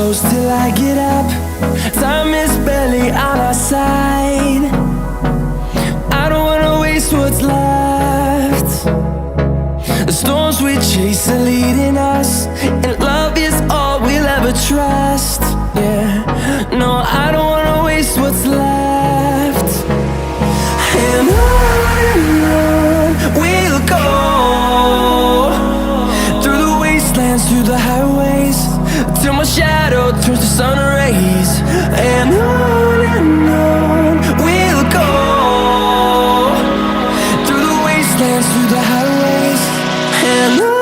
close till I get up. Time is barely on our side. I don't wanna waste what's left. The storms we chase are leading us, and love is all we'll ever trust. Yeah, no, I don't wanna waste what's left. And on we'll go, through the wastelands, through the highways, till my shadow turns to sun rays. And on we'll go, through the wastelands, through the highways, and on.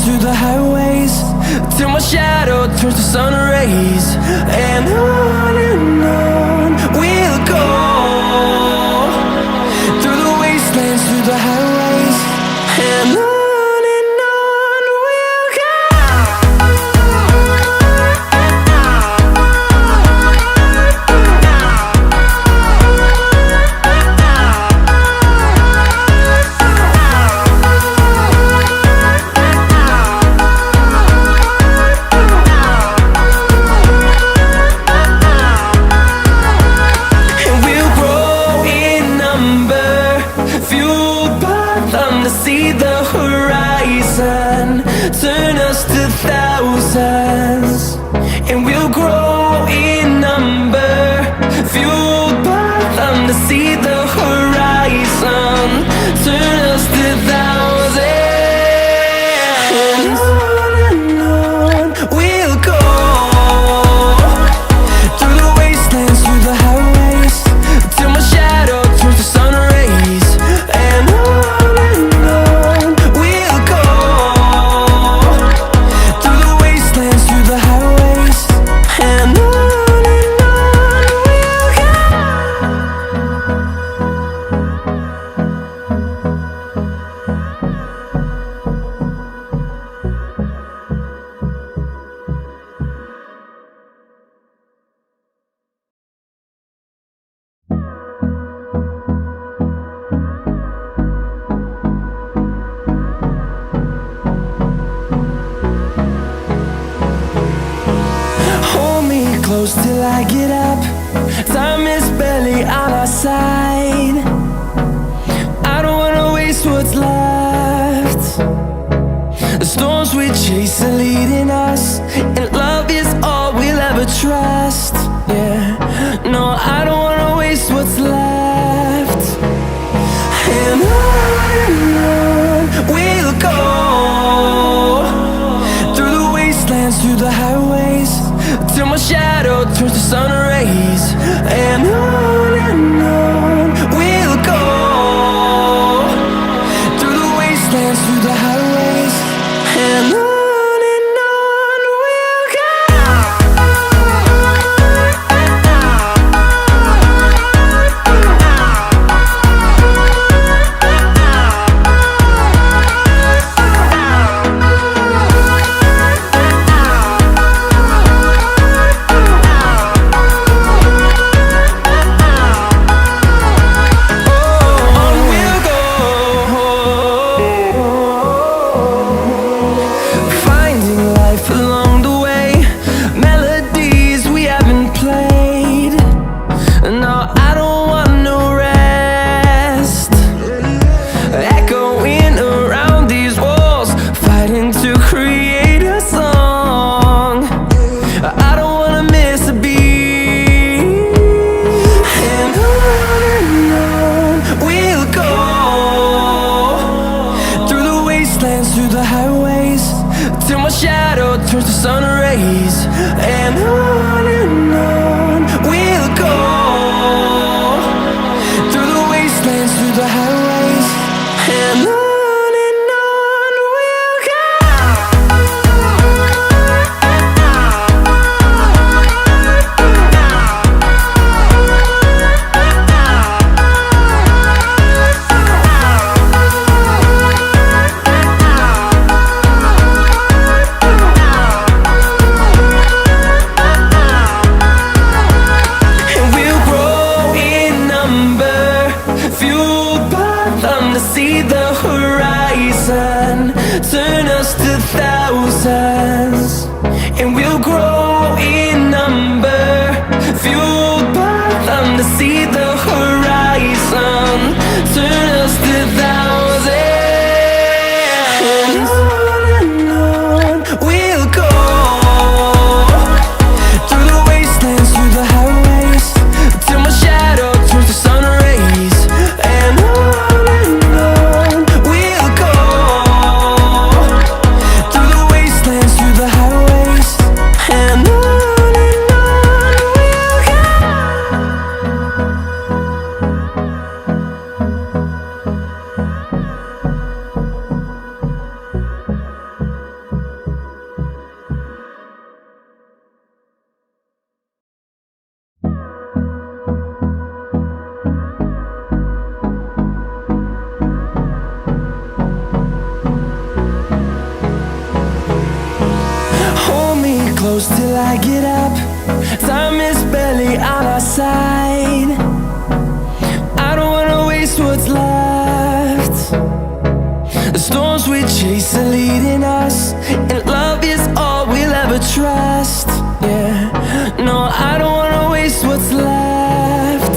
Through the highways, till my shadow turns to sun rays. And on we'll go, through the wastelands, through the highways, and on we'll go. See the horizon turn us to thousands, and we'll grow in number, fueled by them to see the horizon turn us to thousands. And on we'll go, through the wastelands, through the highways, till my shadow turns to sun rays. And close till I get up. Time is barely on our side. I don't wanna waste what's left. The storms we chase are leading us, and love is all we'll ever trust. Yeah, no, I don't wanna waste what's left. And on we'll go, through the wastelands, through the highways, till my shadow turns to sun rays. And on turns to sun rays, and on we'll go, through the wastelands, through the highways, and on we'll go. See the horizon turn us to thousands, and we'll grow in number, fueled by them. To see the horizon turn us to thousands, and on we'll go, through the wastelands, through the highways, till my shadow turns to sun rays, and close till I get up. Time is barely on our side. I don't wanna waste what's left. The storms we chase are leading us, and love is all we'll ever trust. Yeah, no, I don't wanna waste what's left.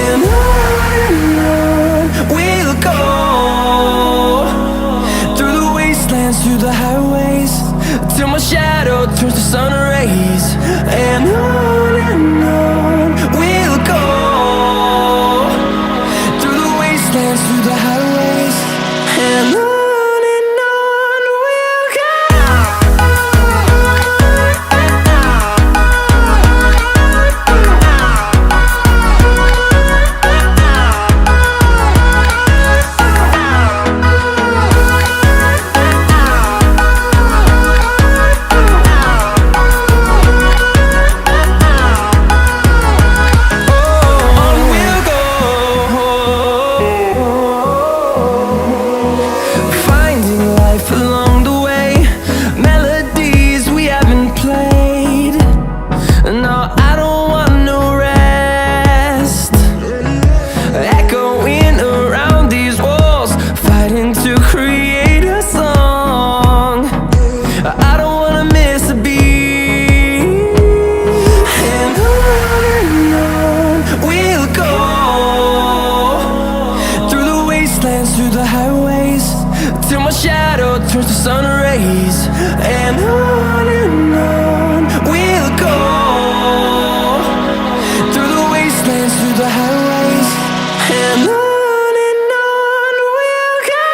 And on we'll go, through the wastelands, through the highways, till my shadow turns to sun rays, and on we'll go, through the wastelands, through the highways, and on we'll go. Through the highways, till my shadow turns to sun rays, and on we'll go, through the wastelands, through the highways, and on we'll go.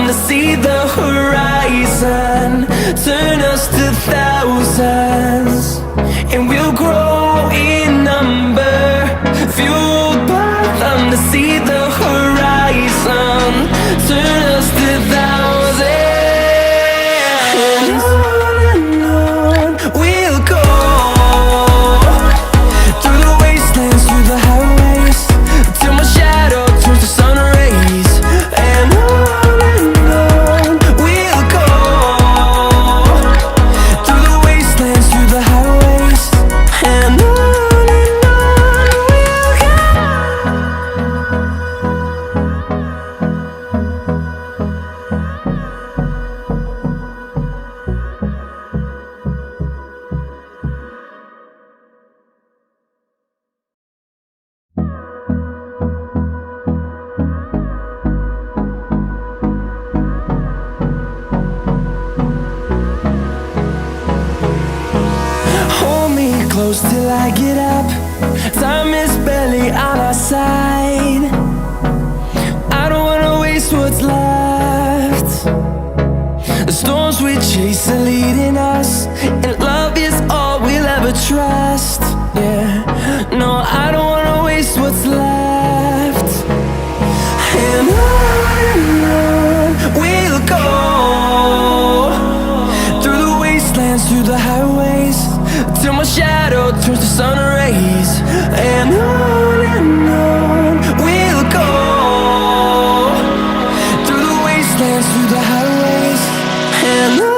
To see the horizon turn us to thousands, and we'll grow in number, fueled by them. To see the horizon turn us to thousands, and on we'll go, through the wastelands, through the highways, till my shadow turns to sun rays, and on we'll go, through the wastelands, through the highways, and till I get up. Time is barely on our side. I don't wanna waste what's left. The storms we chase are leading us, and love is all we'll ever trust. Yeah, no, I don't wanna waste what's left. And on we'll go, through the wastelands, through the highways, till my shadow turns to sun rays. And on we'll go, through the wastelands, through the highways, and on.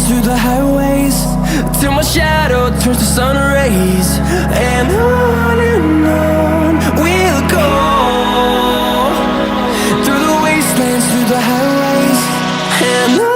Through the highways, till my shadow turns to sun rays. And on we'll go, through the wastelands, through the highways, and on.